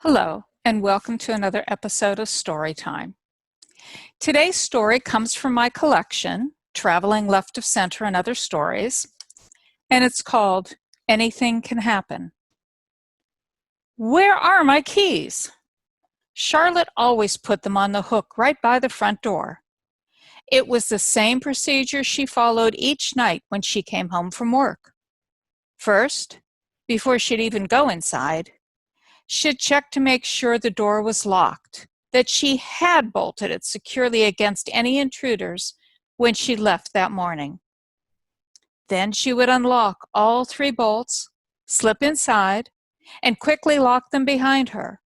Hello, and welcome to another episode of Storytime. Today's story comes from my collection, Traveling Left of Center and Other Stories, and it's called Anything Can Happen. Where are my keys? Charlotte always put them on the hook right by the front door. It was the same procedure she followed each night when she came home from work. First, before she'd even go inside, she'd check to make sure the door was locked, that she had bolted it securely against any intruders when she left that morning. Then she would unlock all 3 bolts, slip inside, and quickly lock them behind her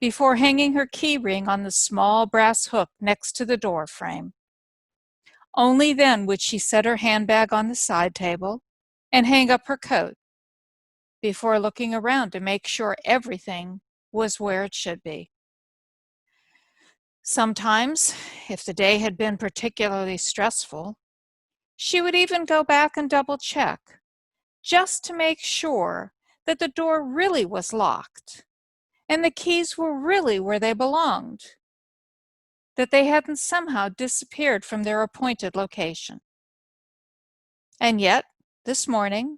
before hanging her key ring on the small brass hook next to the door frame. Only then would she set her handbag on the side table and hang up her coat before looking around to make sure everything was where it should be. Sometimes, if the day had been particularly stressful, she would even go back and double check, just to make sure that the door really was locked and the keys were really where they belonged, that they hadn't somehow disappeared from their appointed location. And yet, this morning,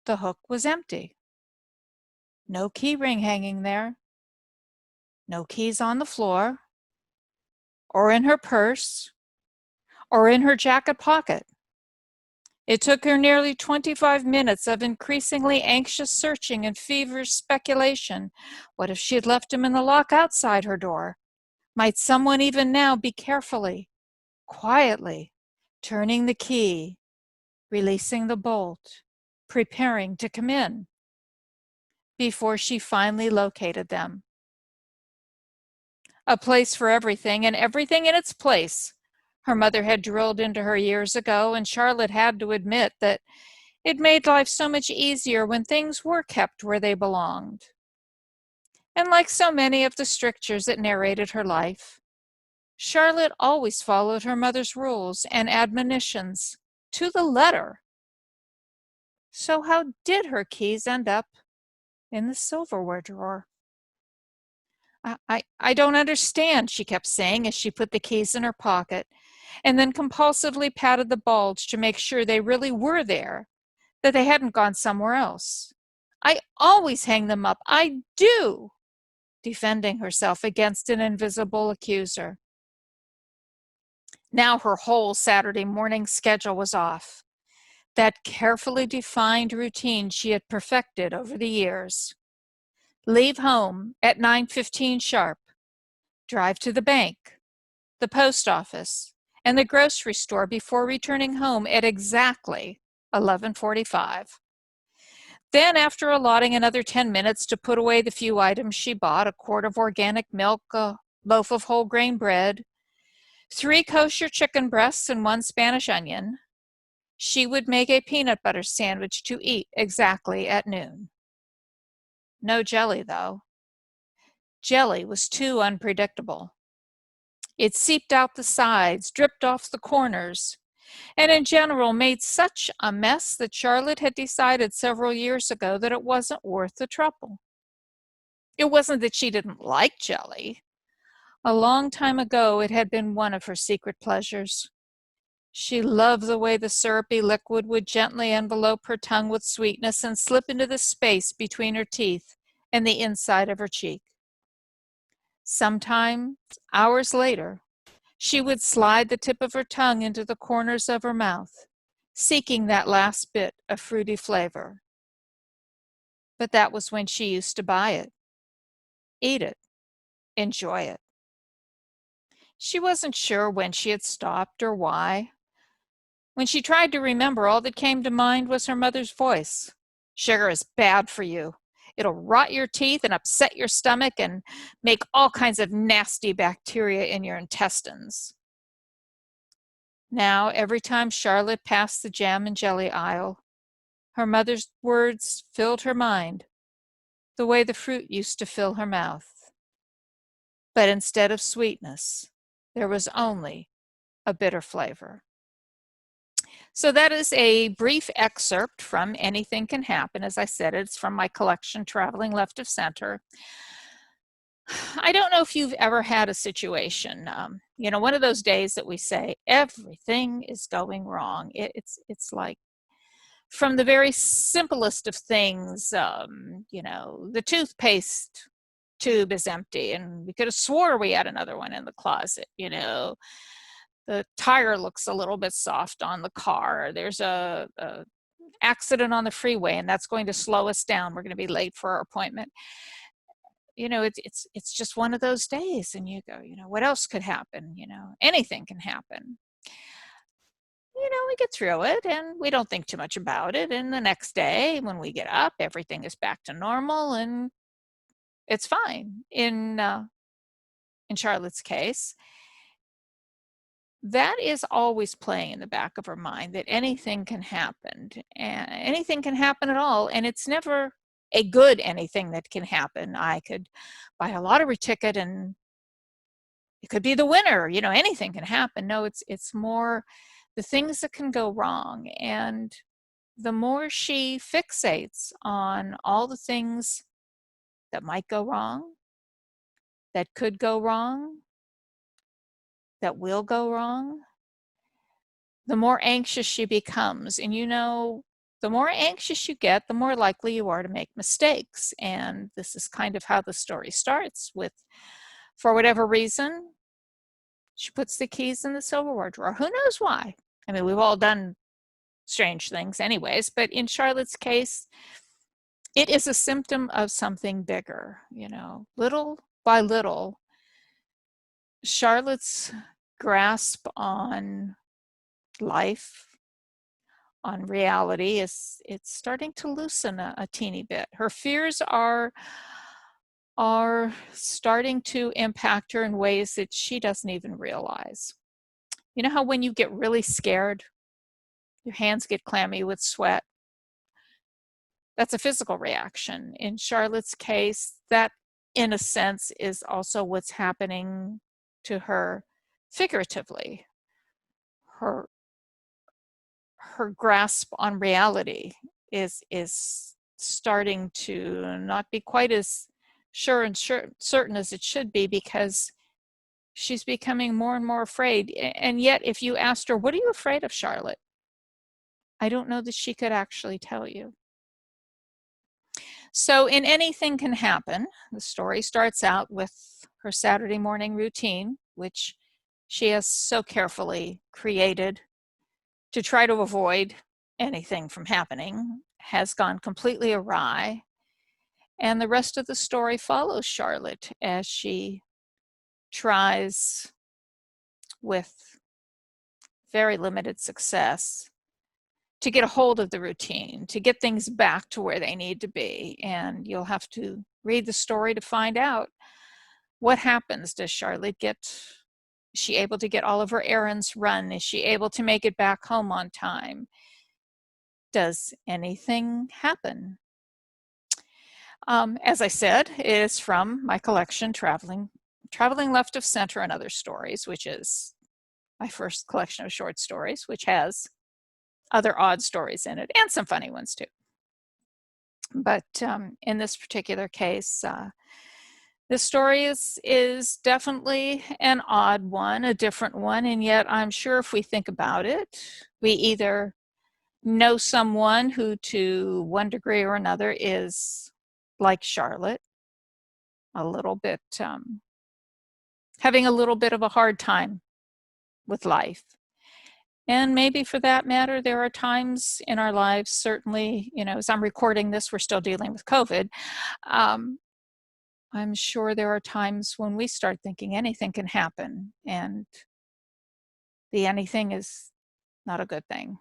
the hook was empty. No key ring hanging there, no keys on the floor, or in her purse, or in her jacket pocket. It took her nearly 25 minutes of increasingly anxious searching and feverish speculation. What if she had left him in the lock outside her door? Might someone even now be carefully, quietly, turning the key, releasing the bolt, preparing to come in, before she finally located them? A place for everything, and everything in its place. Her mother had drilled into her years ago, and Charlotte had to admit that it made life so much easier when things were kept where they belonged. And like so many of the strictures that narrated her life, Charlotte always followed her mother's rules and admonitions to the letter. So how did her keys end up in the silverware drawer? I don't understand, she kept saying as she put the keys in her pocket and then compulsively patted the bulge to make sure they really were there, that they hadn't gone somewhere else. I always hang them up. I do, defending herself against an invisible accuser. Now her whole Saturday morning schedule was off. That carefully defined routine she had perfected over the years. Leave home at 9:15 sharp. Drive to the bank, the post office, and the grocery store before returning home at exactly 11:45. Then, after allotting another 10 minutes to put away the few items she bought, a quart of organic milk, a loaf of whole grain bread, 3 kosher chicken breasts, and 1 Spanish onion, she would make a peanut butter sandwich to eat exactly at noon. No jelly, though. Jelly was too unpredictable. It seeped out the sides, dripped off the corners, and in general made such a mess that Charlotte had decided several years ago that it wasn't worth the trouble. It wasn't that she didn't like jelly. A long time ago, it had been one of her secret pleasures. She loved the way the syrupy liquid would gently envelope her tongue with sweetness and slip into the space between her teeth and the inside of her cheek. Sometimes, hours later, she would slide the tip of her tongue into the corners of her mouth, seeking that last bit of fruity flavor. But that was when she used to buy it, eat it, enjoy it. She wasn't sure when she had stopped or why. When she tried to remember, all that came to mind was her mother's voice. Sugar is bad for you. It'll rot your teeth and upset your stomach and make all kinds of nasty bacteria in your intestines. Now, every time Charlotte passed the jam and jelly aisle, her mother's words filled her mind the way the fruit used to fill her mouth. But instead of sweetness, there was only a bitter flavor. So that is a brief excerpt from Anything Can Happen. As I said, it's from my collection, Traveling Left of Center. I don't know if you've ever had a situation, one of those days that we say everything is going wrong. It's like from the very simplest of things, the toothpaste tube is empty and we could have swore we had another one in the closet. The tire looks a little bit soft on the car. There's a accident on the freeway and that's going to slow us down. We're going to be late for our appointment. It's just one of those days, and you go, what else could happen? Anything can happen. We get through it and we don't think too much about it, and the next day when we get up, everything is back to normal and it's fine. In Charlotte's case, that is always playing in the back of her mind, that anything can happen, and anything can happen at all, and it's never a good anything that can happen. I could buy a lottery ticket and it could be the winner. Anything can happen. No, it's more the things that can go wrong. And the more she fixates on all the things that might go wrong, that could go wrong, that will go wrong, the more anxious she becomes. And the more anxious you get, the more likely you are to make mistakes. And this is kind of how the story starts with, for whatever reason, she puts the keys in the silverware drawer. Who knows why? I mean, we've all done strange things anyways, but in Charlotte's case, it is a symptom of something bigger. Little by little, Charlotte's grasp on life, on reality, it's starting to loosen a teeny bit. Her fears are starting to impact her in ways that she doesn't even realize. You know how when you get really scared, your hands get clammy with sweat? That's a physical reaction. In Charlotte's case, that in a sense is also what's happening to her figuratively. Her grasp on reality is starting to not be quite as sure and certain as it should be, because she's becoming more and more afraid. And yet, if you asked her, what are you afraid of, Charlotte? I don't know that she could actually tell you. So in Anything Can Happen, the story starts out with her Saturday morning routine, which she has so carefully created to try to avoid anything from happening, has gone completely awry. And the rest of the story follows Charlotte as she tries, with very limited success, to get a hold of the routine, to get things back to where they need to be. And you'll have to read the story to find out what happens. Does Charlotte is she able to get all of her errands run? Is she able to make it back home on time? Does anything happen? As I said, it is from my collection, Traveling Left of Center and Other Stories, which is my first collection of short stories, which has other odd stories in it and some funny ones too. But in this particular case, this story is definitely an odd one, a different one, and yet I'm sure if we think about it, we either know someone who to one degree or another is like Charlotte, a little bit, having a little bit of a hard time with life. And maybe for that matter, there are times in our lives, certainly, as I'm recording this, we're still dealing with COVID. I'm sure there are times when we start thinking anything can happen, and the anything is not a good thing.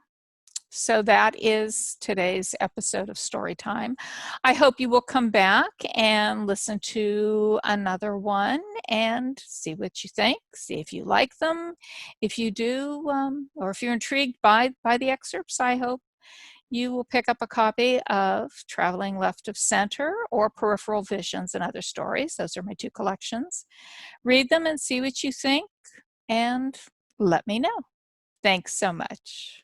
So that is today's episode of Storytime. I hope you will come back and listen to another one and see what you think, see if you like them. If you do, or if you're intrigued by the excerpts, I hope you will pick up a copy of Traveling Left of Center or Peripheral Visions and Other Stories. Those are my two collections. Read them and see what you think, and let me know. Thanks so much.